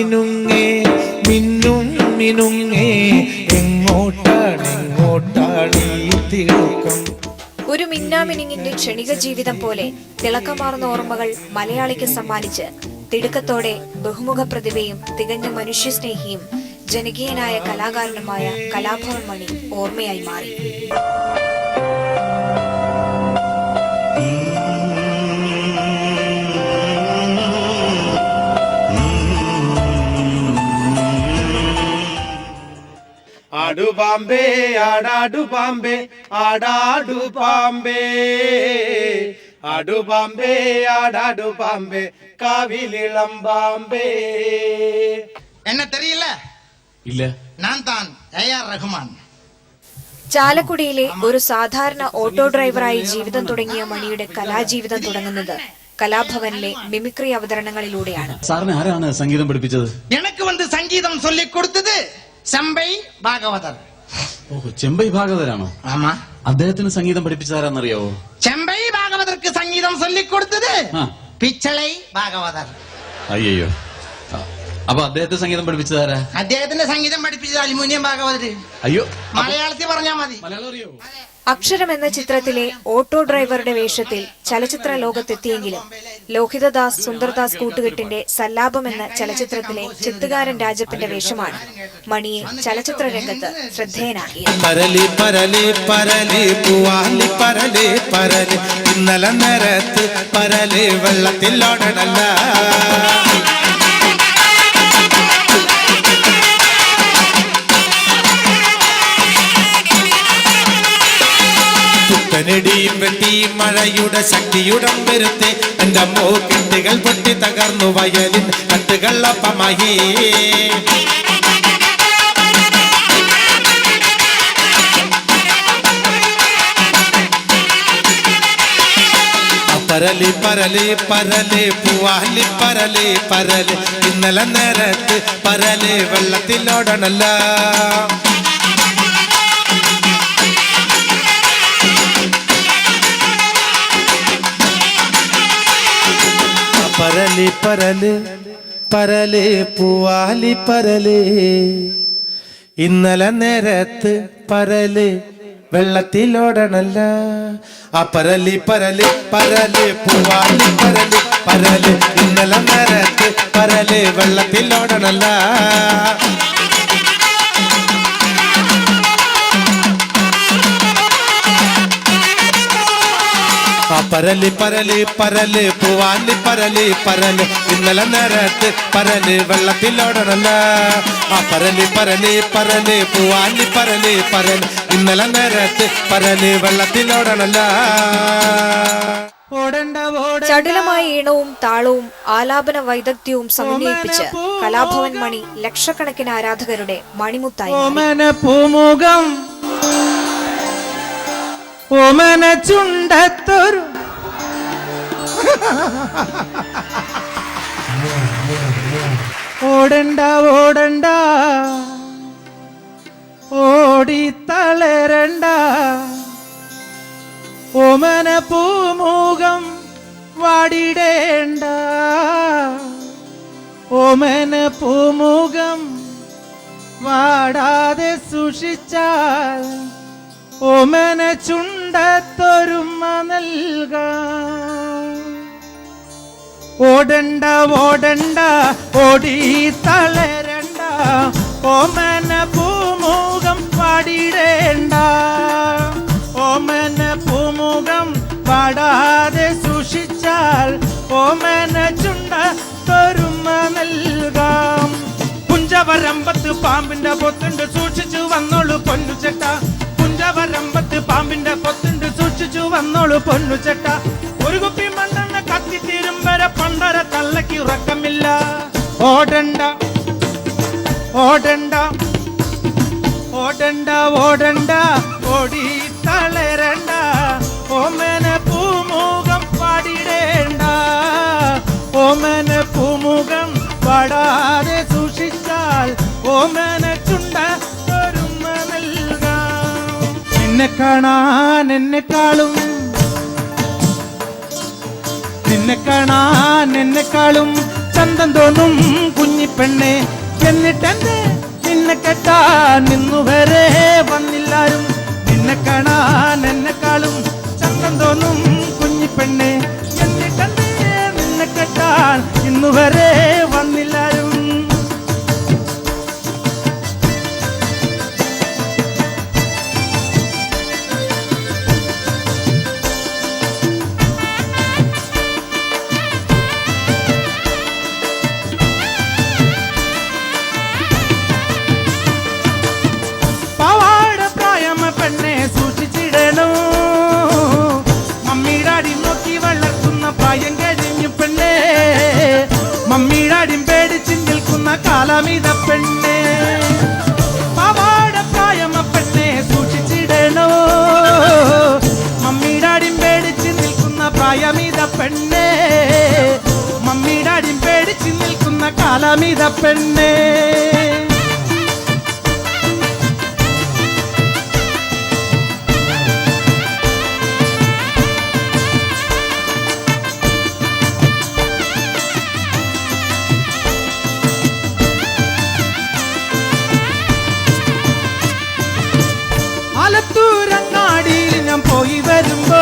മിനുങ്ങേ മിന്നും മിനുങ്ങേ എങ്ങോട്ടാണ് തിടുക്കം. ഒരു മിന്നാമിനിങ്ങിന്റെ ക്ഷണിക ജീവിതം പോലെ തിളക്കമാർന്ന ഓർമ്മകൾ മലയാളിക്ക് സമ്മാനിച്ച് തിടുക്കത്തോടെ ബഹുമുഖ പ്രതിഭയും തികഞ്ഞ മനുഷ്യസ്നേഹിയും ജനകീയനായ കലാകാരനുമായ കലാഭവൻ മണി ഓർമ്മയായി മാറി. ആടു പാമ്പേ ആടാടു പാമ്പേ ആടാടു പാമ്പേ ആടു പാമ്പേ ആടാടു പാമ്പേ കാവിലിളം പാമ്പേ. എന്നെ തെരിയില്ല? ഇല്ല. ഞാൻ താൻ AR റഹ്മാൻ. ചാലക്കുടിയിലെ ഒരു സാധാരണ ഓട്ടോ ഡ്രൈവറായി ജീവിതം തുടങ്ങിയ മണിയുടെ കലാജീവിതം തുടങ്ങുന്നത് കലാഭവനിലെ മിമിക്രി അവതരണങ്ങളിലൂടെയാണ്. സാറിന് ആരാണ് സംഗീതം പഠിപ്പിച്ചത്? എനിക്ക് വന്ന് സംഗീതം ചൊല്ലിക്കൊടുത്തത് ചെമ്പൈ ഭാഗവതർ. ഓഹോ, ചെമ്പൈ ഭാഗവതരാണോ? ആമാ. അദ്ദേഹത്തിന് സംഗീതം പഠിപ്പിച്ചതാരാന്നറിയാവോ? ചെമ്പൈ ഭാഗവതർക്ക് സംഗീതം ചൊല്ലിക്കൊടുത്തത് പിച്ചളൈ ഭാഗവതർ. അയ്യോ, അപ്പൊ അദ്ദേഹത്തെ സംഗീതം പഠിപ്പിച്ചതാരാ? അദ്ദേഹത്തിന്റെ സംഗീതം പഠിപ്പിച്ചത് അലുമിനിയം ഭാഗവതർ. അയ്യോ, മലയാളത്തിൽ പറഞ്ഞാ മതി. മലയാളം അറിയോ? അക്ഷരം എന്ന ചിത്രത്തിലെ ഓട്ടോ ഡ്രൈവറുടെ വേഷത്തിൽ ചലച്ചിത്ര ലോകത്തെത്തിയെങ്കിലും ലോഹിതദാസ് സുന്ദർദാസ് കൂട്ടുകെട്ടിന്റെ സല്ലാപം എന്ന ചലച്ചിത്രത്തിലെ ചിത്തുകാരൻ രാജപ്പന്റെ വേഷമാണ് മണിയെ ചലച്ചിത്ര രംഗത്ത് ശ്രദ്ധേയനാക്കിയത്. ഇന്നലെ നേരത്ത് പരല് വെള്ളത്തിലോടണല്ല ടിയും വെട്ടിയും മഴയുടെ ശക്തിയുടം വരുത്തി എന്റെ മൂക്കെട്ടുകൾ പൊട്ടി തകർന്നു വയലിൻ കട്ടുകളപ്പമായി. പരലി പരലി പരല് പൂവാലി പരല് പരല് ഇന്നലെ നേരത്ത് പരല് വെള്ളത്തിലോടണല്ല. പരലി പരല് പരല് പൂവാലി പരല് ഇന്നലെ നേരത്ത് പരല് വെള്ളത്തിലോടണല്ല. ആ പരലി പരല് പരല് പൂവാലി പരല് പരല് ഇന്നലെ നേരത്ത് പരല് വെള്ളത്തിലോടണല്ല. പരല് പരല് പരല് പൂവാലി പരല് പരല് ഇന്നലെ നേരത്ത് പരല് വെള്ളത്തിലോടണല്ല. ആ പരല് പരല് പരല് പൂവാലി പരല് പരല് ഇന്നലെ നേരത്ത് പരല് വെള്ളത്തിലോടണല്ല. ചടുലമായ ഈണവും താളവും ആലാപന വൈദഗ്ധ്യവും സമന്വയിപ്പിച്ച് കലാഭവൻ മണി ലക്ഷക്കണക്കിന് ആരാധകരുടെ മണിമുത്തായി. ഓമന ചുണ്ടത്തൊരു ഓടണ്ട ഓടണ്ട ഓടി തളരണ്ട ഓമന പൂമുഖം വാടിടേണ്ട ഓമന പൂമുഖം വാടാതെ സൂക്ഷിച്ചാൽ ഓമന ചുണ്ടത്തൊരുമ നൽകാം. ഓടണ്ട ഓടണ്ട ഓടി തളരണ്ട ഓമന പൂമുഖം പാടിടേണ്ട ഓമന പൂമുഖം പാടാതെ സൂക്ഷിച്ചാൽ ഓമന ചുണ്ടത്തൊരുമ നൽകാം. പുഞ്ചവരമ്പത്ത് പാമ്പിന്റെ പൊത്തുണ്ട് സൂക്ഷിച്ചു വന്നോളൂ പൊന്നുചെട്ട. പുഞ്ചവരമ്പത്ത് പാമ്പിന്റെ പൊത്തുണ്ട് സൂക്ഷിച്ചു വന്നോളൂ പൊന്നുചെട്ട. ഒരു കുപ്പി മണ്ണെണ്ണ കത്തിത്തീരും വരെ പണ്ടര തള്ളക്ക് ഉറക്കമില്ല. ഓടണ്ട ഓടണ്ട ഓടണ്ട ഓടണ്ട ഓടി തളരണ്ട ഓമന പൂമുഖം പാടിടേണ്ട ഓമന പൂമുഖം പാടാതെ സൂക്ഷിച്ചാൽ ഓമന ചുണ്ടത്തൊരുമ നൽകാം. നിന്നെ കാണാൻ എന്നെക്കാളും ചന്തം തോന്നും കുഞ്ഞിപ്പെണ്ണെ, എന്നിട്ടെന്റെ നിന്നെ കെട്ടാൻ ഇന്നുവരെ വന്നില്ലാരും. നിന്നെ കാണാൻ എന്നെക്കാളും ചന്തം തോന്നും കുഞ്ഞിപ്പെണ്ണെ, എന്നിട്ടെന്റെ നിന്നെ കെട്ടാൻ ഇന്നുവരെ വന്നില്ലാരും. സൂക്ഷിച്ചിടണോ, മമ്മിയുടെ നോക്കി വളർത്തുന്ന പ്രായം കഴിഞ്ഞു പെണ്ണേ, മമ്മിയുടെ പേടിച്ച് നിൽക്കുന്ന കാലമിത പെണ്ണേ. പാവാട പ്രായമ പെണ്ണെ സൂക്ഷിച്ചിടണോ, മമ്മിയുടെ പേടിച്ച് നിൽക്കുന്ന പ്രായമിത പെണ്ണേ, മമ്മിയുടെ പേടിച്ച് നിൽക്കുന്ന കാലമിത പെണ്ണേ. ആലത്തൂരങ്ങാടിയിൽ ഞാൻ പോയി വരുമ്പോ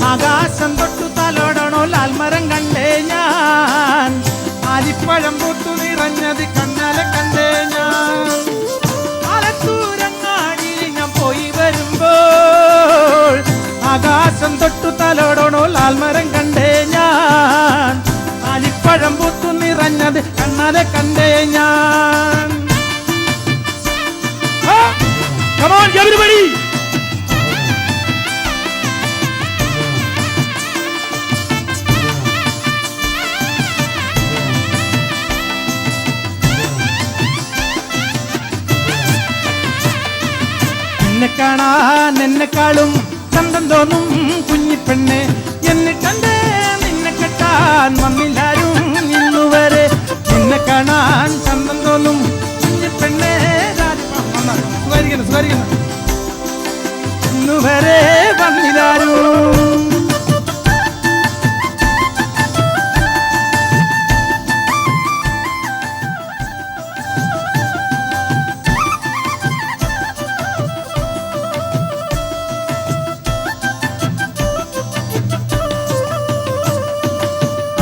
ആകാശം തൊട്ടു തലോടണോ ലാൽമരം കണ്ടേ ഞാൻ, ആലിപ്പഴം പൊട്ടു നിറഞ്ഞത് കണ്ണാലെ കണ്ടേ ഞാൻ. ആലത്തൂരങ്ങാടിയിൽ ഞാൻ പോയി വരുമ്പോൾ ആകാശം തൊട്ടു തലോടണോ ലാൽമരം കണ്ടേ ഞാൻ, ആലിപ്പഴം പൊട്ടു നിറഞ്ഞത് കണ്ണാലെ കണ്ടേ ഞാൻ. Come on, everybody! നിന്നെ കാണാൻ എന്നെക്കാളും ചന്തം തോന്നും കുഞ്ഞിപ്പെണ്ണെ, എന്നിട്ടെന്റെ നിന്നെ കെട്ടാൻ വന്നില്ലാരും ഇന്നുവരെ. നിന്നെ കാണാൻ ചന്തം തോന്നും കുഞ്ഞിപ്പെണ്ണെ, ഇന്നുവരെ വന്നില്ലാരും.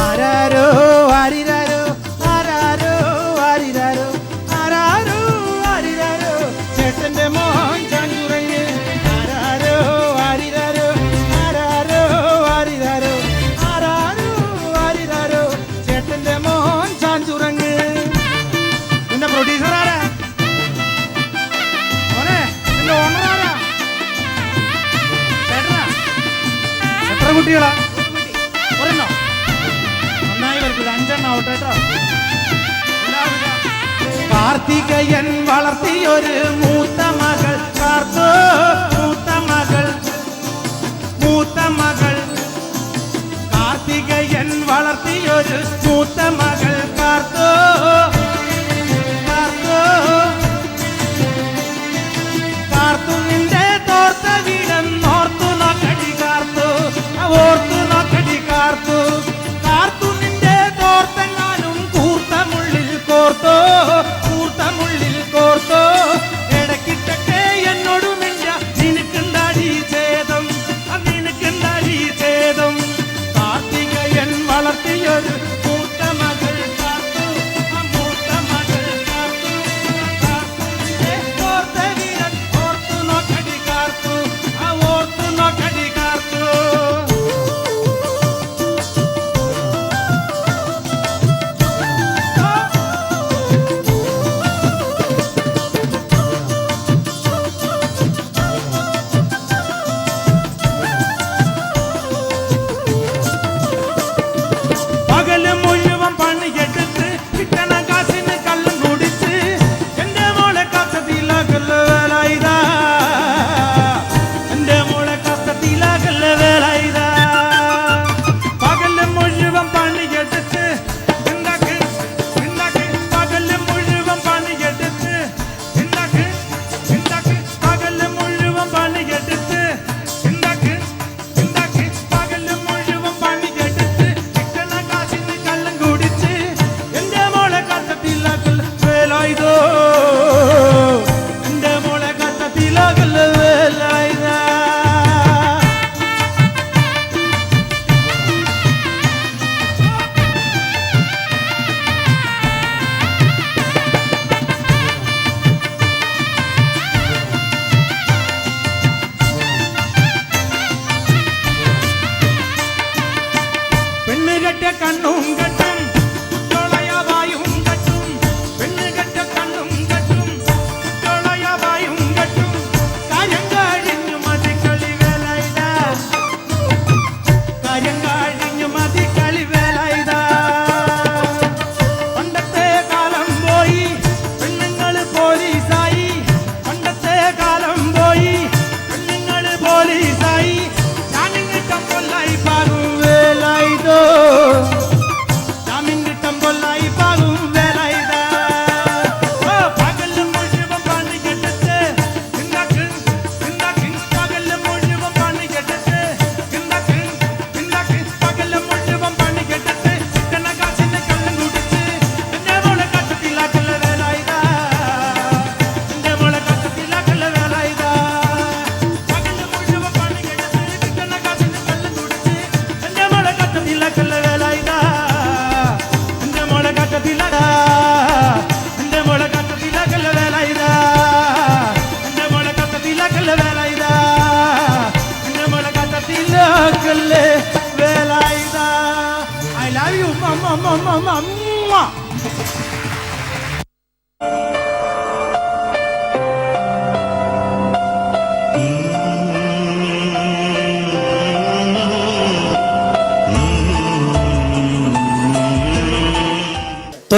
ആരാരോ ആരിരാരോ, ആരാരോ ആരിരാരോ, ആരാരോ ആരിരാരോ, ചേട്ടന്റെ മോൻ ചാഞ്ചുറങ്ങ്. ആരാരോ ആരിരാരോ, ആരാരോ ആരിരാരോ, ആരാരോ ആരിരാരോ, ചേട്ടന്റെ മോൻ ചാഞ്ചുറങ്ങ്. നിന്റെ പ്രൊഡ്യൂസർ ആരാ മോനെ? നിന്റെ ഓണർ ആരാ? ചേട്ടനാ? എത്ര കുട്ടികളാ? ഒരെണ്ണോ? നന്നായി വരത്തില്ല, 5 എണ്ണം ആവട്ടെ കേട്ടോ. കാർത്തികയൻ വളർത്തിയൊരു മൂത്ത മകൾ കാർത്തോ, മൂത്ത മകൾ, മൂത്ത മകൾ. കാർത്തികയൻ വളർത്തിയൊരു മൂത്ത മകൾ കാർത്തോ, കാർത്തോ, കാർത്തു നിന്റെ തോർത്ത വീടെന്നോർത്തു നോക്കടി കാർത്തു, ഓർത്തു നോക്കടി കാർത്തു. കാർത്തു നിന്റെ തോർത്തെങ്ങാനും കൂർത്ത മുള്ളിൽ കോർത്തോ, കൂർത്തമുള്ളിൽ കോർത്തോ. ഇടക്കിട്ടൊക്കെ എന്നോട് മിണ്ട, നിനക്കുണ്ടാടി ഛേദം, നിനക്കുണ്ടാടി ഛേദം. കാർത്തികയൻ വളർത്തിയൊരു മൂത്ത മകൾ കാർത്തു, മൂത്ത മകൾ കാർത്തു. കാർത്തുവിന്റെ തോർത്ത വീരൻ ഓർത്തു നോക്കടി കാർത്തു, ഓർത്തു നോക്കടി കാർത്തു.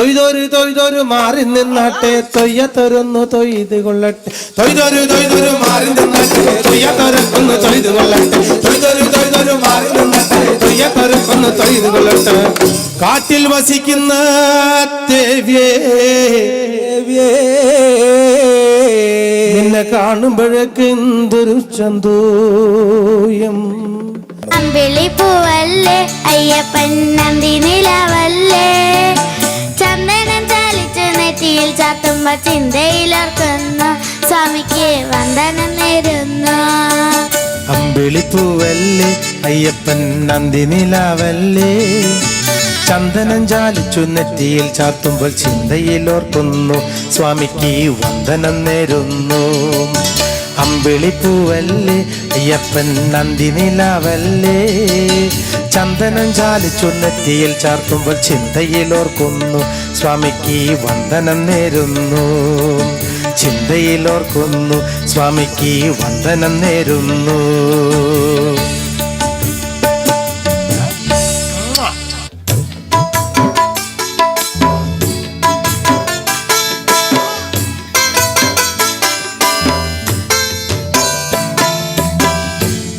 തൊയ്തൊരു മാറി നിന്നാട്ടെ തൊയ്യത്തൊരൊന്നു തൊയ്ത് കൊള്ളട്ടെ തൊയ്തൊരു മാറി നിന്നാട്ടെ തൊയ്യത്തൊരൊന്നു തൊയ്ത് കൊള്ളട്ടെ തൊയ്തൊരു മാറി നിന്നാട്ടെ തൊയ്യത്തൊരൊന്നു തൊയ്ത് കൊള്ളട്ടെ കാട്ടിൽ വസിക്കുന്ന ദേവിയേ നിന്നെ കാണുമ്പോഴേക്ക് എന്തൊരു ചന്തൂയം അമ്പിളി പൂവല്ലേ അയ്യപ്പൻ നന്ദി നിലാവല്ലേ ചന്ദനം ചാലിച്ചു നെറ്റിയിൽ ചാത്തുമ്പോ ചിന്തയിലോർക്കുന്നു സ്വാമിക്ക് വന്ദനം നേരുന്നു അമ്പിളി പൂവല്ലേ അയ്യപ്പൻ നന്ദി നിലാവല്ലേ ചന്ദനം ചാലിച്ചു നെറ്റിയിൽ ചാത്തുമ്പോൾ ചിന്തയിലോർക്കുന്നു സ്വാമിക്ക് വന്ദനം നേരുന്നു അമ്പിളിപ്പൂവല്ലേ അയ്യപ്പൻ നന്ദി നിലാവല്ലേ ചന്ദനം ചാലിച്ചു നെറ്റിയിൽ ചാർത്തുമ്പോൾ ചിന്തയിലോർക്കുന്നു സ്വാമിക്ക് വന്ദനം നേരുന്നു ചിന്തയിലോർക്കുന്നു സ്വാമിക്ക് വന്ദനം നേരുന്നു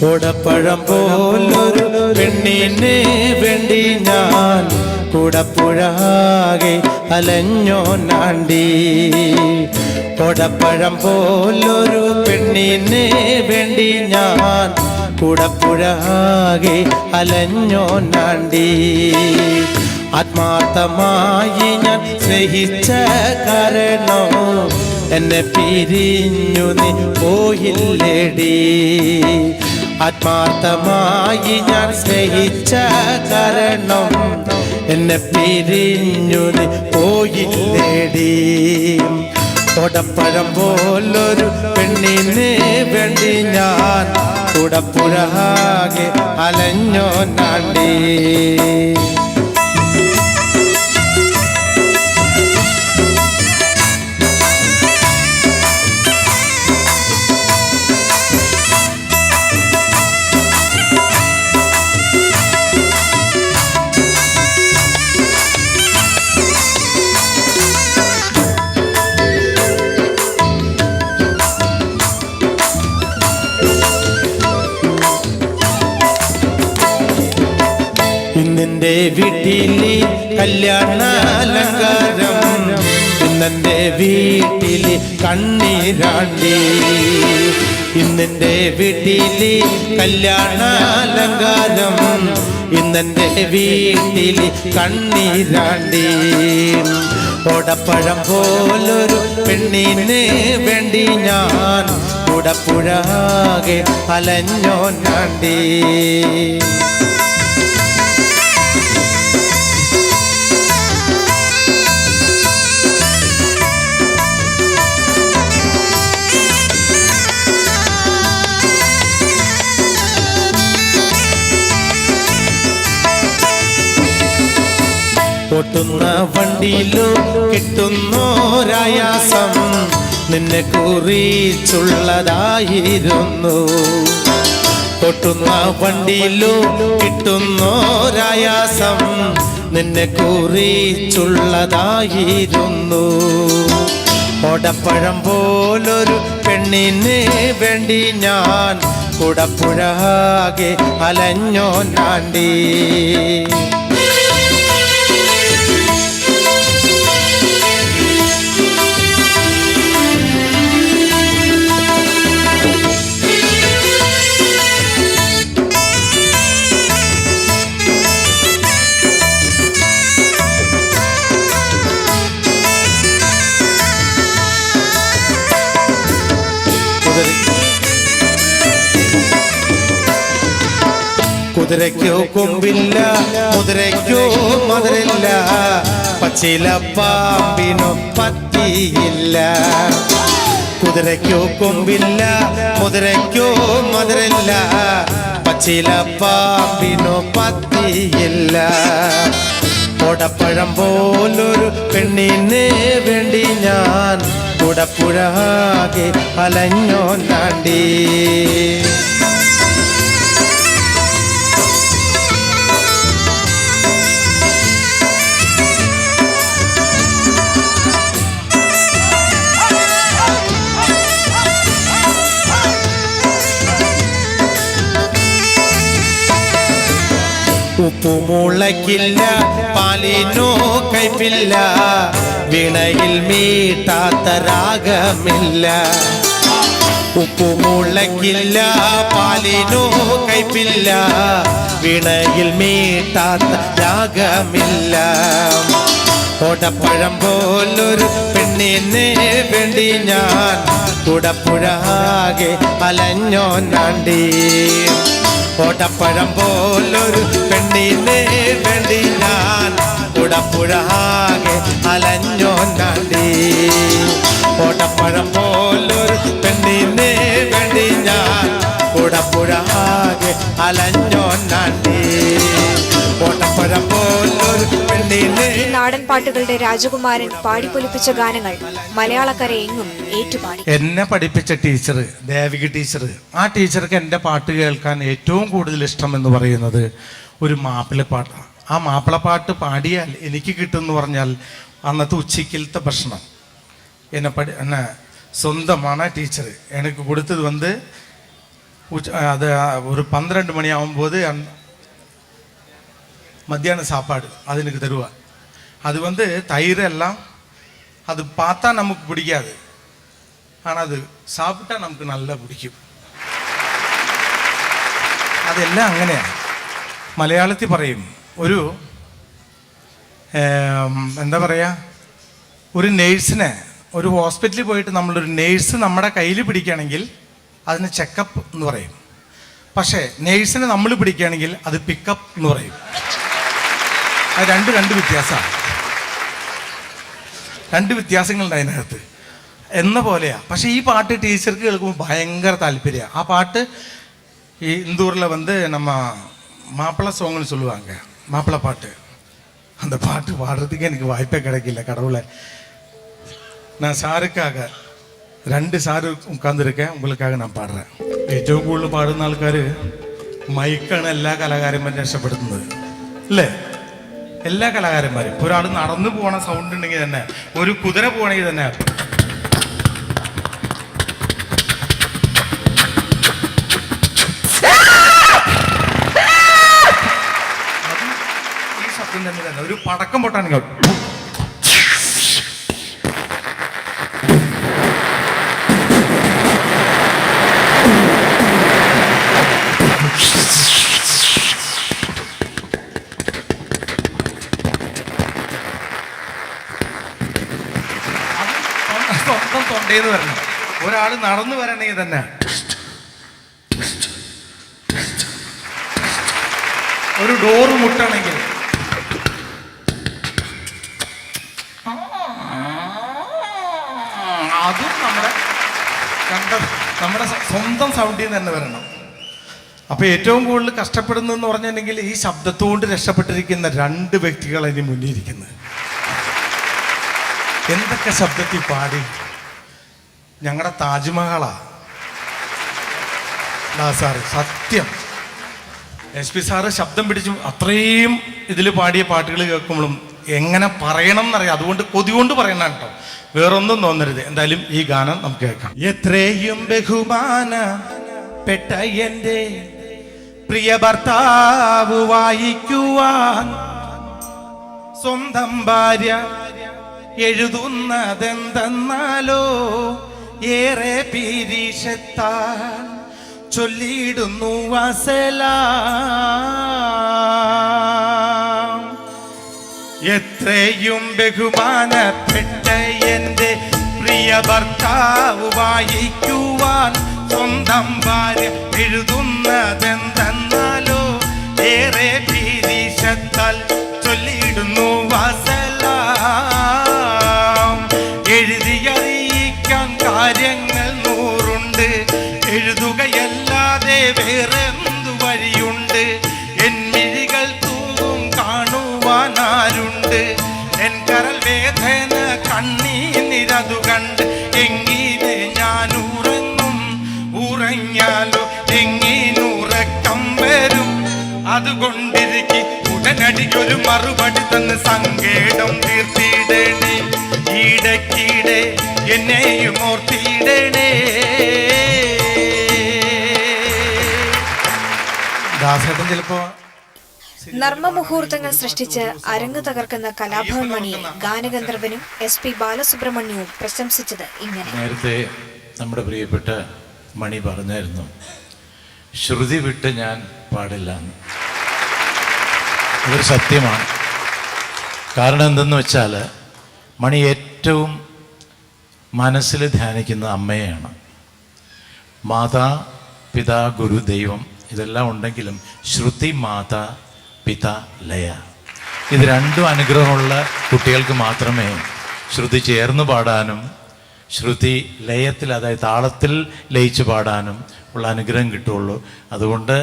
ഓടപ്പഴം പോലൊരു പെണ്ണിനെ വേണ്ടി ഞാൻ കൂടപ്പുഴാകെ അലഞ്ഞോ നാണ്ടി ഓടപ്പഴം പോലൊരു പെണ്ണിനെ വേണ്ടി ഞാൻ കൂടപ്പുഴാകെ അലഞ്ഞോ നാണ്ടി ആത്മാർത്ഥമായി ഞാൻ സ്നേഹിച്ച കാരണം എന്നെ പിരിഞ്ഞു നീ പോയില്ലേടി ആത്മാർത്ഥമായി ഞാൻ സ്നേഹിച്ച കാരണം എന്നെ പിരിഞ്ഞു നീ പോയില്ലേടി ഓടപ്പഴം പോലൊരു പെണ്ണിനെ വേണ്ടി ഞാൻ കൂടപ്പുഴാകെ അലഞ്ഞോ നാണ്ടി ഇന്നെന്റെ വീട്ടില് കല്യാണാലങ്കാരം ഇന്നെന്റെ വീട്ടില് കണ്ണീരാണ്ടി ഇന്നെന്റെ വീട്ടില് കല്യാണാലങ്കാരം ഇന്നെന്റെ വീട്ടില് കണ്ണീരാണ്ടി ഓടപ്പഴം പോലൊരു പെണ്ണിനെ വേണ്ടി ഞാൻ കൂടപ്പുഴാകെ അലഞ്ഞോ നാണ്ടി ഓട്ടുന്ന വണ്ടിയിലോ കിട്ടുന്നോരായാസം നിന്നെ കുറിച്ചുള്ളതായിരുന്നു ഓട്ടുന്ന വണ്ടിയിലോ കിട്ടുന്നോരായാസം നിന്നെ കുറിച്ചുള്ളതായിരുന്നു ഓടപ്പഴം പോലൊരു പെണ്ണിനെ വേണ്ടി ഞാൻ കൂടപ്പുഴാകെ അലഞ്ഞോ നാണ്ടി കുതിരയ്ക്കോ കൊമ്പില്ല കുതിരയ്ക്കോ മധുരില്ല പച്ചില പാമ്പിനോ പറ്റിയില്ല കുതിരയ്ക്കോ കൊമ്പില്ല കുതിരയ്ക്കോ മധുരില്ല പച്ചില പാമ്പിനോ പറ്റിയില്ല ഓടപ്പഴം പോലൊരു പെണ്ണിനെ വേണ്ടി ഞാൻ കൂടപ്പുഴാകെ അലഞ്ഞോ നാണ്ടി ഉപ്പുമുളക്കില്ല പാലിനോ കൈപ്പില്ല വീണയിൽ മീട്ടാത്ത രാഗമില്ല ഉപ്പുമുളക്കില്ല പാലിനോ കൈപ്പില്ല വീണയിൽ മീട്ടാത്ത രാഗമില്ല ഓടപ്പഴം പോലൊരു പെണ്ണിനെ വേണ്ടി ഞാൻ കുടപ്പുഴാകെ അലഞ്ഞോന്നാണ്ടി ഓടപ്പഴം പോലൊരു പെണ്ണിനെ വേണ്ടി ഞാൻ കുടപ്പുഴാകെ അലഞ്ഞോന്നാണ്ടി ഓടപ്പഴം പോലൊരു പെണ്ണിനെ വേണ്ടി ഞാൻ കുടപ്പുഴാകെ അലഞ്ഞോന്നാണ്ടി ഓടപ്പഴം പോലൊരു പെണ്ണിനെ. ഈ നാടൻ പാട്ടുകളുടെ രാജകുമാരൻ പാടിപ്പൊലിപ്പിച്ച ഗാനങ്ങൾ മലയാളക്കര എങ്ങും ഏറ്റുപാടി. എന്നെ പഠിപ്പിച്ച ടീച്ചർ ദേവിക ടീച്ചർ, ആ ടീച്ചർക്ക് എൻ്റെ പാട്ട് കേൾക്കാൻ ഏറ്റവും കൂടുതൽ ഇഷ്ടം എന്ന് പറയുന്നത് ഒരു മാപ്പിളപ്പാട്ടാണ്. ആ മാപ്പിളപ്പാട്ട് പാടിയാൽ എനിക്ക് കിട്ടുമെന്ന് പറഞ്ഞാൽ അന്നത്തെ ഉച്ചയ്ക്കലത്തെ ഭക്ഷണം എന്നെ സ്വന്തമാണ് ടീച്ചർ എനിക്ക് കൊടുത്തത്. വന്ന് അത് ഒരു 12 മണി ആകുമ്പോൾ மத்தியான சாப்பாடு அது எனக்கு தருவா. அது வந்து தயிர் எல்லாம் அது பார்த்தா நமக்கு பிடிக்காது, ஆனால் அது சாப்பிட்டா നമുക്ക് നല്ല പിടിക്കും. അതെല്ലാം അങ്ങനെയാണ്. മലയാളത്തിൽ പറയും ഒരു എന്താ പറയുക, ഒരു നേഴ്സിനെ ഒരു ഹോസ്പിറ്റലിൽ പോയിട്ട് നമ്മളൊരു നേഴ്സ് നമ്മുടെ കയ്യിൽ പിടിക്കുകയാണെങ്കിൽ അതിന് ചെക്കപ്പ് എന്ന് പറയും. പക്ഷേ നേഴ്സിനെ നമ്മൾ പിടിക്കുകയാണെങ്കിൽ അത് പിക്കപ്പ് എന്ന് പറയും. അത് രണ്ട് വ്യത്യാസമാണ്, രണ്ട് വ്യത്യാസങ്ങളുണ്ട് അതിനകത്ത് എന്ന പോലെയാണ്. പക്ഷേ ഈ പാട്ട് ടീച്ചർക്ക് കേൾക്കുമ്പോൾ ഭയങ്കര താല്പര്യമാണ്. ആ പാട്ട് ഈ இந்தூரில் வந்து நம்ம மாப்பிள்ளை சோங்கன்னு சொல்லுவாங்க, மாப்பிள்ளை பாட்டு. அந்த பாட்டு பாடுறதுக்கு எனக்கு வாய்ப்பே கிடைக்கல. கடவுளை, நான் சாருக்காக 2 சாரு உட்காந்துருக்கேன், உங்களுக்காக நான் പാടുறேன். ഏറ്റവും കൂടുതൽ പാടുന്ന ആൾക്കാർ മൈക്കാണ് എല്ലാ കലാകാരന്മാരും രക്ഷപ്പെടുത്തുന്നത് അല്ലേ? എല്ലാ കലാകാരന്മാരും. ഇപ്പോൾ ഒരാൾ നടന്നു പോകണ സൗണ്ട് ഉണ്ടെങ്കിൽ തന്നെ, ഒരു കുതിര പോകണമെങ്കിൽ തന്നെ ഈ ശബ്ദം തന്നെ. ഒരു പടക്കം പൊട്ടാണെങ്കിൽ സ്വന്തം തൊണ്ടേന്ന് വരണം. ഒരാൾ നടന്നു വരണമെങ്കിൽ തന്നെ ഒരു ഡോറ് മുട്ടണമെങ്കിൽ അതും നമ്മുടെ സ്വന്തം സൗണ്ടിൽ നിന്ന് തന്നെ വരണം. അപ്പൊ ഏറ്റവും കൂടുതൽ കഷ്ടപ്പെടുന്നതെന്ന് പറഞ്ഞിട്ടുണ്ടെങ്കിൽ ഈ ശബ്ദത്തോണ്ട് രക്ഷപ്പെട്ടിരിക്കുന്ന 2 വ്യക്തികൾ അതിന് മുന്നിരിക്കുന്നത്. എന്തൊക്കെ ശബ്ദത്തിൽ പാടി. ഞങ്ങളുടെ താജ്മഹലാ സാറ്, സത്യം. SP സാറ് ശബ്ദം പിടിച്ചു അത്രയും ഇതിൽ പാടിയ പാട്ടുകൾ കേൾക്കുമ്പോഴും എങ്ങനെ പറയണം എന്നറിയാം. അതുകൊണ്ട് കൊതി കൊണ്ട് പറയണം കേട്ടോ, വേറൊന്നും തോന്നരുത്. എന്തായാലും ഈ ഗാനം നമുക്ക് കേൾക്കാം. എത്രയും ബഹുമാനപ്പെട്ട എൻ്റെ പ്രിയ ഭർത്താവ് വായിക്കുവാൻ സ്വന്തം ഭാര്യ എഴുതുന്നതെന്തെന്നാലോ ഏറെ പീരീഷത്താൽ ചൊല്ലിയിടുന്നു വസലാം. എത്രയും ബഹുമാനപ്പെട്ട എൻ്റെ പ്രിയ ഭർത്താവ് വായിക്കുവാൻ സ്വന്തം ഭാര്യ എഴുതുന്നതെന്തെന്നാലോ ഏറെ പീരീഷത്താൽ ചൊല്ലിയിടുന്നു വസലാം. എഴുതിയറിയിക്കാൻ കാര്യങ്ങൾ 100 എഴുതുകയല്ലാതെ വേറെന്തു വഴിയുണ്ട്. എൻ മിഴികൾ തൂവും കാണുവാനാരുണ്ട്. എൻ കരൽ വേദന കണ്ണീനിരതു കണ്ട് എങ്ങനെ ഞാൻ ഉറങ്ങും. ഉറങ്ങിയാലോ എങ്ങീനുറക്കം വരും. അതുകൊണ്ടിരിക്കും ഉടനടിയൊരു മറുപടി തന്ന് സങ്കേടം തീർത്തിടണേ. ഇടയ്ക്കിടെ എന്നെയും ഓർത്തിടണേ. ദാസേട്ടൻ ചിലപ്പോ നർമ്മമുഹൂർത്തങ്ങൾ സൃഷ്ടിച്ച് അരങ്ങ് തകർക്കുന്ന കലാഭവൻ മണിയെ ഗാനഗന്ധർവനും SP ബാലസുബ്രഹ്മണ്യവും പ്രശംസിച്ചത് ഇങ്ങനെ. നേരത്തെ നമ്മുടെ പ്രിയപ്പെട്ട മണി പറഞ്ഞായിരുന്നു, ശ്രുതി വിട്ട് ഞാൻ പാടില്ല എന്ന്. ഇതൊരു സത്യമാണ്. കാരണം എന്തെന്ന് വെച്ചാൽ മണി ഏറ്റവും മനസ്സിൽ ധ്യാനിക്കുന്ന അമ്മയെയാണ്. മാതാ പിതാ ഗുരു ദൈവം ഇതെല്ലാം ഉണ്ടെങ്കിലും ശ്രുതി മാതാ പിതാ ലയ, ഇത് രണ്ടും അനുഗ്രഹമുള്ള കുട്ടികൾക്ക് മാത്രമേ ശ്രുതി ചേർന്ന് പാടാനും ശ്രുതി ലയത്തിൽ, അതായത് താളത്തിൽ ലയിച്ച് പാടാനും ഉള്ള അനുഗ്രഹം കിട്ടുള്ളൂ. അതുകൊണ്ട്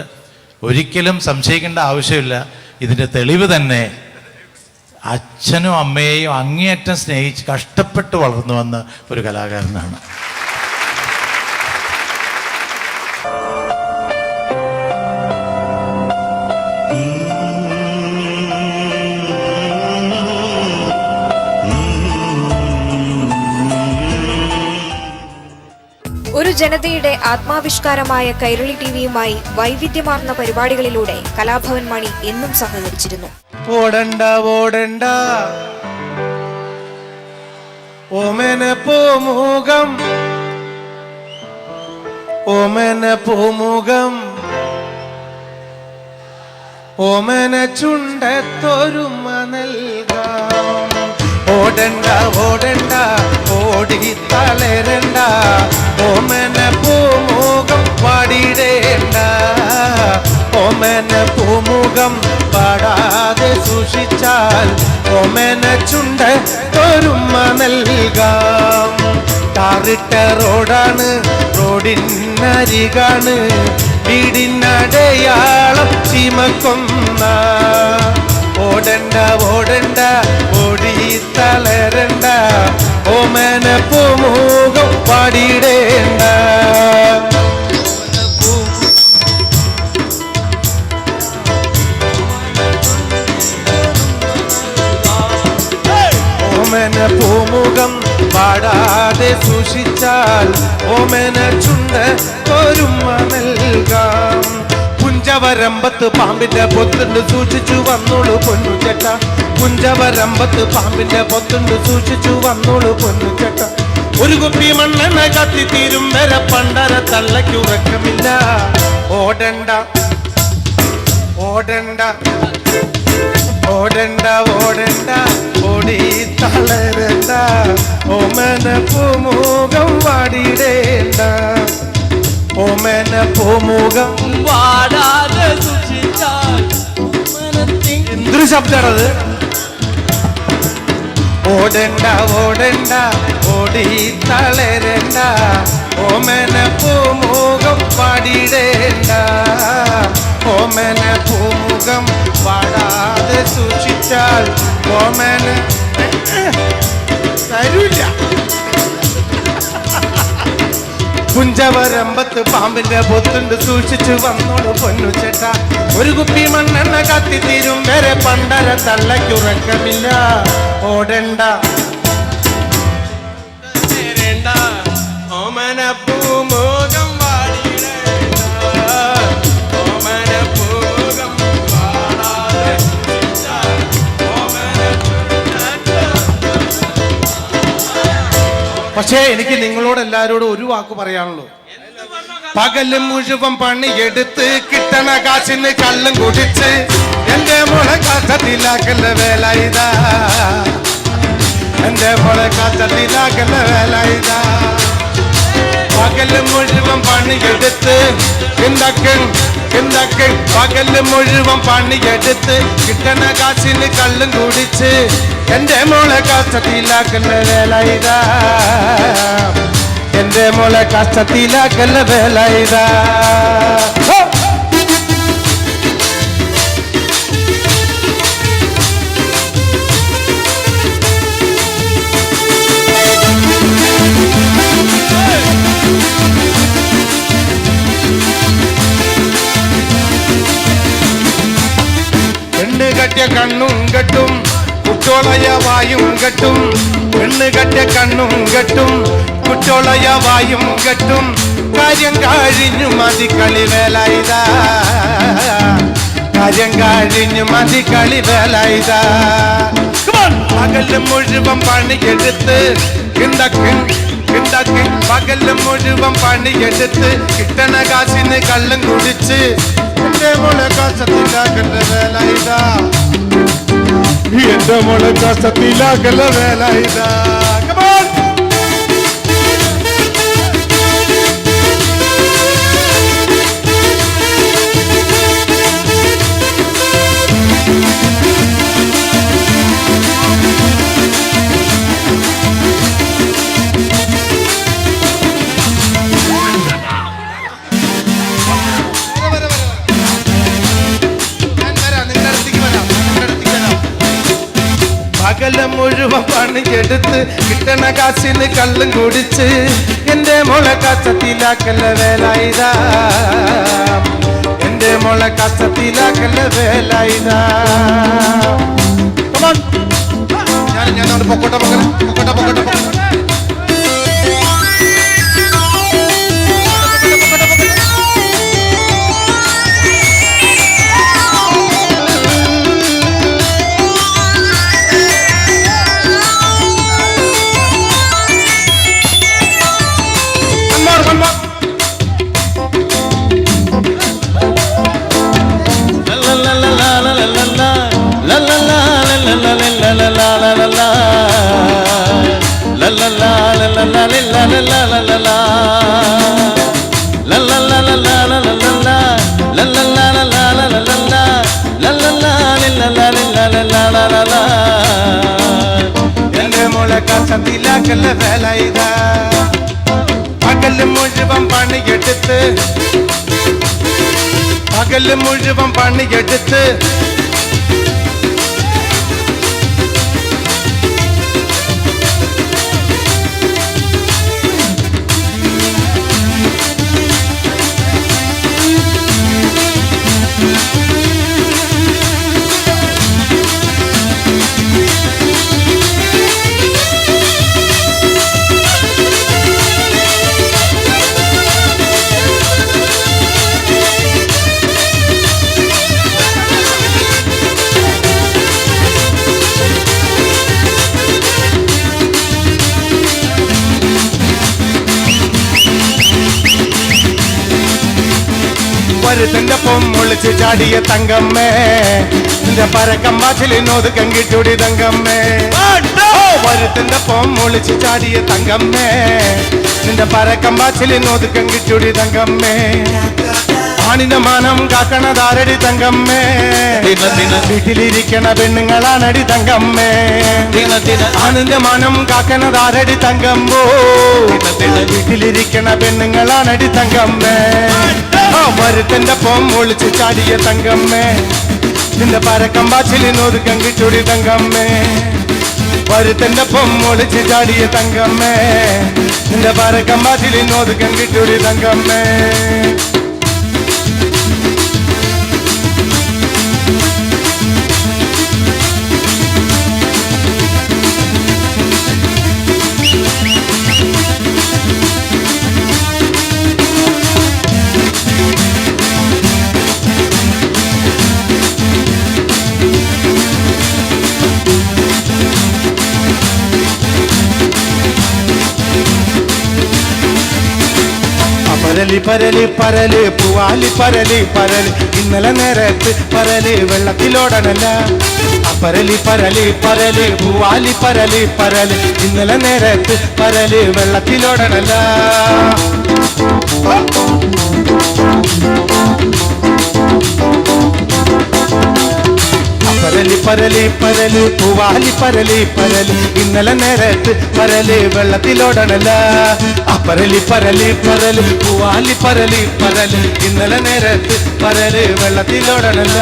ഒരിക്കലും സംശയിക്കേണ്ട ആവശ്യമില്ല. ഇതിൻ്റെ തെളിവ് തന്നെ അച്ഛനും അമ്മയെയും അങ്ങേയറ്റം സ്നേഹിച്ച് കഷ്ടപ്പെട്ട് വളർന്നു വന്ന ഒരു കലാകാരനാണ്. ഒരു ജനതയുടെ ആത്മാവിഷ്കാരമായ കൈരളി ടിവിയുമായി വൈവിധ്യമാർന്ന പരിപാടികളിലൂടെ കലാഭവൻ മണി എന്നും സഹകരിച്ചിരുന്നു. ഓടണ്ട ഓടണ്ട ഓമന പൂമുഖം, ഓമന പൂമുഖം, ഓമന ചുണ്ടത്തൊരുമ നൽകാം. ഓടണ്ട ഓടണ്ട ഓടി തളരണ്ട, ഓമന പൂമുഖം പാടിടേണ്ട. ഓമന പൂമുഖം പാടാതെ സൂക്ഷിച്ചാൽ ഓമന ചുണ്ടത്തൊരുമ നൽകാം. ടാറിട്ട റോഡാണ്, റോഡിനരികാണ് വീടിനടയാളം ചീമക്കൊന്ന. ഓടണ്ട ഓടണ്ട ഓടി തളരണ്ട, ഓമന പൂമുഖം പാടിടേണ്ട. ഓമന പൂമുഖം പാടാതെ സൂക്ഷിച്ചാൽ ഓമന ചുണ്ടത്തൊരുമ നൽകാം. കുഞ്ചവരമ്പത്ത് പാമ്പിന്റെ പൊത്തുണ്ട് സൂക്ഷിച്ചു വന്നോളൂ പൊന്നുചേട്ട. കുഞ്ചവരമ്പത്ത് പാമ്പിന്റെ പൊത്തുണ്ട് സൂക്ഷിച്ചു വന്നോളൂ പൊന്നുചേട്ട. ഒരു കുപ്പി മണ്ണെണ്ണ കത്തിത്തീരും വരെ പണ്ടര തള്ളയ്ക്കുറക്കമില്ല. ഓടണ്ട ഓടണ്ട ഓടണ്ട ഓടണ്ട ഓടി തളരണ്ട, ഓമന പൂമുഖം പാടിടേണ്ട. ഓമന പൂമുഖം പാടാതെ സൂക്ഷിച്ചാൽ എന്തൊരു ശബ്ദമാണത്. ഓടണ്ട ഓടണ്ട ഓടി തളരണ്ട, ഓമന പൂമുഖം പാടിടേണ്ട. ഓമന പൂമുഖം പാടാതെ സൂക്ഷിച്ചാൽ ഓമന തരൂല്ല. കുഞ്ചവരമ്പത്ത് പാമ്പിന്റെ പൊത്തുണ്ട് സൂക്ഷിച്ചു വന്നോളൂ പൊന്നുചേട്ട. ഒരു കുപ്പി മണ്ണെണ്ണ കത്തിത്തീരും വരെ പണ്ടര തള്ളയ്ക്കുറക്കമില്ല. ഓടണ്ട ഓമന പൂമുഖം പാടിടേണ്ട, ഓമന പൂമുഖം പാടാതെ സൂക്ഷിച്ചാൽ ഓമന. പക്ഷേ എനിക്ക് നിങ്ങളോട് എല്ലാവരോടും ഒരു വാക്ക് പറയാനുള്ളൂ. പകല് മുഴുവൻ പണിയെടുത്ത് കിട്ടണ കാശിന് കള്ളും കുടിച്ച് എന്റെ മോളെ കാച്ചത്തിലാക്കല്ല വേല ഇതാ, എന്റെ മോളെ കാച്ചത്തിലാക്കല്ല വേല ഇതാ. പകല് മുഴുവൻ പണിയെടുത്ത് പകല് മുഴുവൻ പണിയെടുത്ത് കിട്ടണ കാശിന് കള്ളും കുടിച്ച് എന്റെ മോളെ കാച്ചത്തിലാക്കല്ല വേല ഇതാ, എന്റെ മോളെ കഷ്ടത്തിലാക്കല്ല വേല ഇതാ. പെണ്ണ് കെട്ടിയ കണ്ണും കെട്ടും കുട്ടോളയ വായും കെട്ടും. പെണ്ണ് കെട്ടിയ കണ്ണും കെട്ടും കുട്ടോളയ വായും കെട്ടും. കാര്യം കഴിഞ്ഞു മതി കളി വേല ഇതാ, കാര്യം കഴിഞ്ഞു മതി കളി വേല ഇതാ. പകല് മുഴുവൻ പണിയെടുത്ത് പകല് മുഴുവൻ പണിയെടുത്ത് കിട്ടണ കാശിന് കള്ളും കുടിച്ച് എന്റെ മോളെ കാശത്തിലാക്കല്ല വേല ഇതാ. എന്റെ മോളെ കാശത്തിലാക്കല്ല വേല ഇതാ. പകല് മുഴുവൻ പണിയെടുത്ത് കിട്ടണ കാശിന് കള്ളും കുടിച്ച് എന്റെ മോളെ കാശത്തിലാക്കല്ല വേല ഇതാ. എന്റെ മോളെ കാശത്തിലാക്കല്ല വേല ഇതാ. ഞാൻ പൊക്കോട്ടെ പൊക്കോട്ടെ. എന്റെ മോളെ കാശത്തിലാക്കല്ല വേല ഇതാ. പകല് മുഴുവൻ പണിയെടുത്ത് ഒരുത്തന്റെ പൊമ്മൊളിച്ച് ചാടിയ തങ്കമ്മേ നിന്റെ പരക്കം വാച്ചിലിനൊതുക്കം കിട്ടൂടി തങ്കമ്മേ. ഒരുത്തന്റെ പൊമ്മൊളിച്ച് ചാടിയ തങ്കമ്മേ നിന്റെ പരക്കം വാച്ചിലിനൊതുക്കം കിട്ടൂടി തങ്കമ്മേ. ആണിന്റെ മാനം കാക്കണതാരടി തങ്കമ്മേ. വീട്ടിലിരിക്കണ പെണ്ണുങ്ങളാണടി തങ്കമ്മേ. ആണിന്റെ മാനം കാക്കണതാരടി തങ്കമ്പോ. വീട്ടിലിരിക്കണ പെണ്ണുങ്ങളാണടി തങ്കമ്മേ. ഒരുത്തന്റെ പൊമ്മൊളിച്ച് ചാടിയ തങ്കമ്മേ നിന്റെ പരക്കം വാച്ചിലിനൊതുക്കം കിട്ടൂടി തങ്കമ്മേ. ഒരുത്തന്റെ പൊമ്മൊളിച്ച് ചാടിയ തങ്കമ്മേ നിന്റെ പരക്കം വാച്ചിലിനൊതുക്കം കിട്ടൂടി തങ്കമ്മേ. പരലി പരലി പരല് പൂവാലി പരലി പരല് ഇന്നലെ നേരത്ത് പരല് വെള്ളത്തിലോടണല്ല. പരലി പരലി പരല് പൂവാലി പരലി പരല് ഇന്നലെ നേരത്ത് പരല് വെള്ളത്തിലോടണല്ല. പരലി പരലി പരല് പൂവാലി പരലി പരല് ഇന്നലെ നേരത്ത് പരല് വെള്ളത്തിലോടണല്ല. പരലി പരലി പരല് പൂവാലി പരലി പരല് ഇന്നലെ നേരത്ത് പരല് വെള്ളത്തിലോടണല്ല.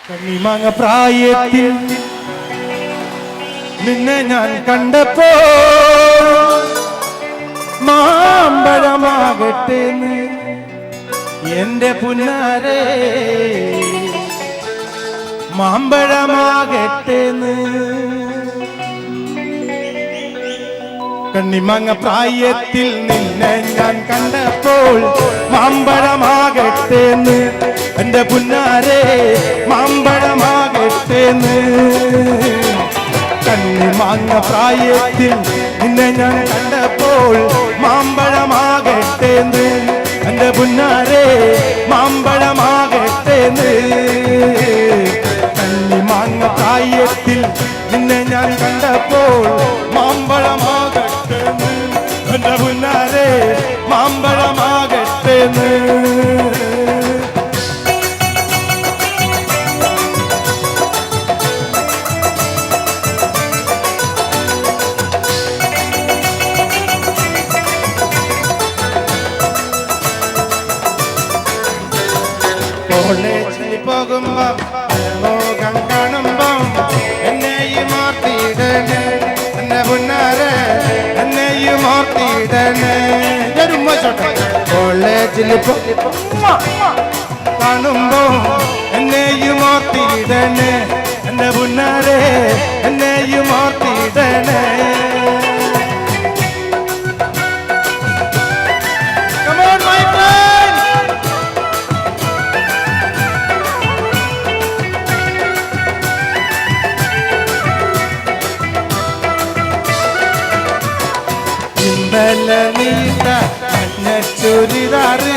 കണ്ണിമാങ്ങ പ്രായത്തിൽ നിന്നെ ഞാൻ കണ്ടപ്പോ മാമ്പഴമാകട്ടെ എന്റെ പുന്നാരേ മാമ്പഴമാകട്ടെ കണ്ണിമങ്ങ പ്രായത്തിൽ നിന്നെ ഞാൻ കണ്ടപ്പോൾ മാമ്പഴമാകട്ടെ എന്റെ പുന്നാരേ മാമ്പഴമാകട്ടെ കണ്ണിമങ്ങ പ്രായത്തിൽ നിന്നെ ഞാൻ കണ്ടപ്പോൾ മാമ്പഴമാകട്ടെ എന്റെ പുന്നാരേ മാമ്പഴമാകട്ടെ കണ്ണിമങ്ങ പ്രായത്തിൽ നിന്നെ ഞാൻ കണ്ടപ്പോൾ മാമ്പഴമാകട്ടെ എന്റെ പുന്നാരേ മാമ്പഴമാകട്ടെ കോളേജിൽ പോകുമ്പം ലോകം കാണുമ്പം എന്നെയും ഓർത്തിടണേ എന്നെ പുന്നാരെ എന്നെയും ഓർത്തിടണേ കോളേജിൽ കാണുമ്പോ എന്നെയും ഓർത്തിടണേ എന്നെ പുന്നാരെ എന്നെയും ഓർത്തിടണേ Come on, my friend! ഇന്നലെ നീണ്ട ചുരിദാറ്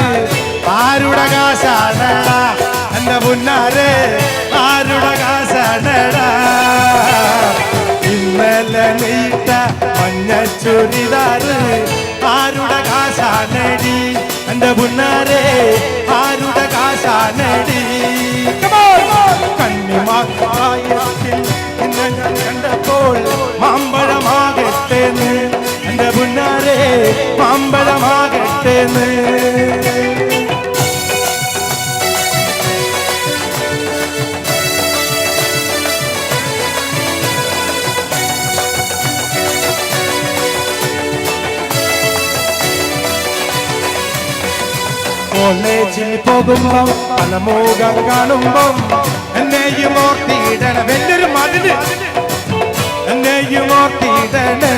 ആരുടെ കാശാണടാ എന്റെ പുന്നാരെ ആരുടെ കാശാണടാ ഇന്നലെ നീണ്ട മഞ്ഞ ചുരിദാറ് ആരുടെ കാശാണടി എന്റെ പുന്നാരെ ആരുടെ കാശാണടി കണ്ണിമാക്കായത്തിൽ നിന്നെ ഞാൻ കണ്ടപ്പോൾ മാമ്പഴമാകട്ടെ എന്റെ പുന്നാരെ മാമ്പഴമാകട്ടെ കോളേജിൽ പോകുമ്പം പലമുഖം കാണുമ്പം എന്നെയും ഓർത്തിടണം വലിയൊരു മതില് എന്നെയും ഓർത്തിടണേ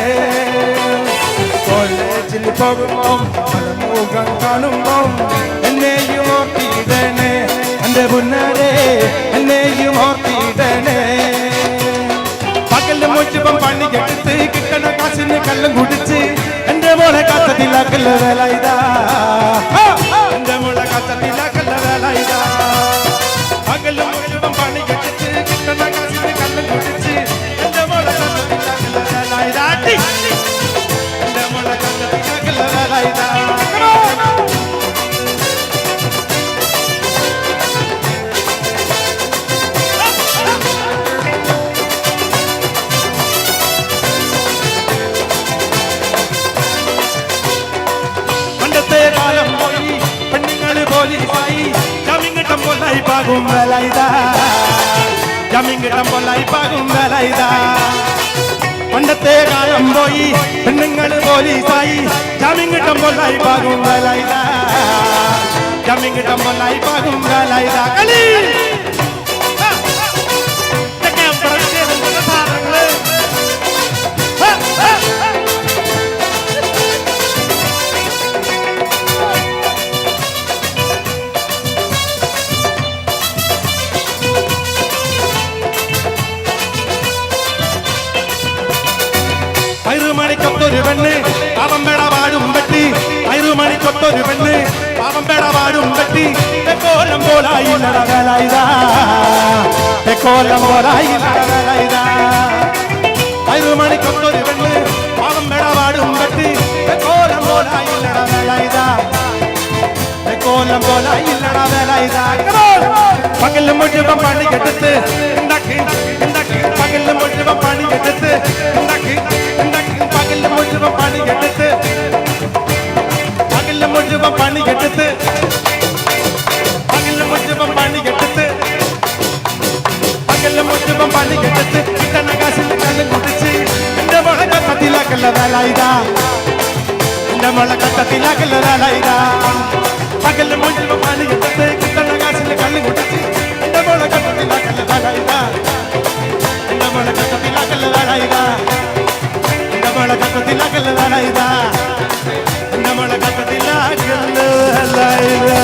കോളേജിൽ പോകുമ്പം പലമുഖം കാണുമ്പം എന്നെയും ഓർത്തിടണേ എന്റെ പുന്നാരെ എന്നെയും ഓർത്തിടണേ പകല് മുഴുവൻ പണി കെടുത്ത് കിട്ടണ കാശിന് കള്ളം കുടിച്ച് എന്റെ മോളെ കാത്തതിലാക്കല്ല വേല ഇതാ എന്റെ മോളെ കാത്തതിലാക്കല്ല വേല ഇതാ പകല് മുഴുവൻ പണി കെടുത്ത് കിട്ടണ കാശിന് കള്ളം കുടിച്ച് എന്റെ മോളെ കാത്തതിലാക്കല്ല വേല ഇതാ എന്റെ മോളെ കാത്തതിലാക്കല്ല വേല ഇതാ Pagum belaida, jamin kitam bolai pagum belaida. Pandate gayam boy, pendengal boli sai, jamin kitam bolai pagum belaida, jamin kitam bolai pagum belaida. Kali. Tekem berarti dengan sarang le. ഒരു പെണ്ണ് പാവം പേടപാടും വെട്ടി ഐറുമണിക്കൊത്തൊരു പെണ്ണ് പാവം പേടപാടും വെട്ടി തെക്കോലം പോലായി നടവേലായിതാ തെക്കോലം പോലായി നടവേലായിതാ ഐറുമണിക്കൊത്തൊരു പെണ്ണ് പാവം പേടപാടും വെട്ടി തെക്കോലം പോലായി നടവേലായിതാ തെക്കോലം പോലായി നടവേലായിതാ പകല് മുഴുവൻ പണി കെടുത്ത് ഉണ്ടാക്കി ഉണ്ടാക്കി പകല് മുഴുവൻ പണി കെടുത്ത് ഉണ്ടാക്കി ഉണ്ടാക്കി പകല് മുഴുവൻ പണി കെടുത്ത് പകല് മുഴുവൻ പണി കെടുത്ത് പകല് മുഴുവൻ പണി കെടുത്ത് പകല് മുഴുവൻ പണി കെടുത്ത് കിട്ടണ കാശിൽ കണ്ണും കുടിച്ച് എന്റെ മോളെ കത്തിലാക്കല്ല വേലായിതാ എന്റെ മോളെ കട്ടത്തിലാക്കല്ല വേലായുധാ പകല് മുഴുവൻ പണിയെടുത്ത് കിട്ടണ കാശിന് കള്ളു കുടിച്ച് എന്റെ മോളെ കട്ടത്തിലാക്കല്ല വേലായുധാ എന്റെ മോളെ കട്ടത്തിലാക്കല്ല വേലായുധാ എന്റെ മോളെ കട്ടത്തിലാക്കല്ല വേലായുധാ എന്റെ മോളെ കട്ടത്തിലാക്കല്ല വേലായുധാ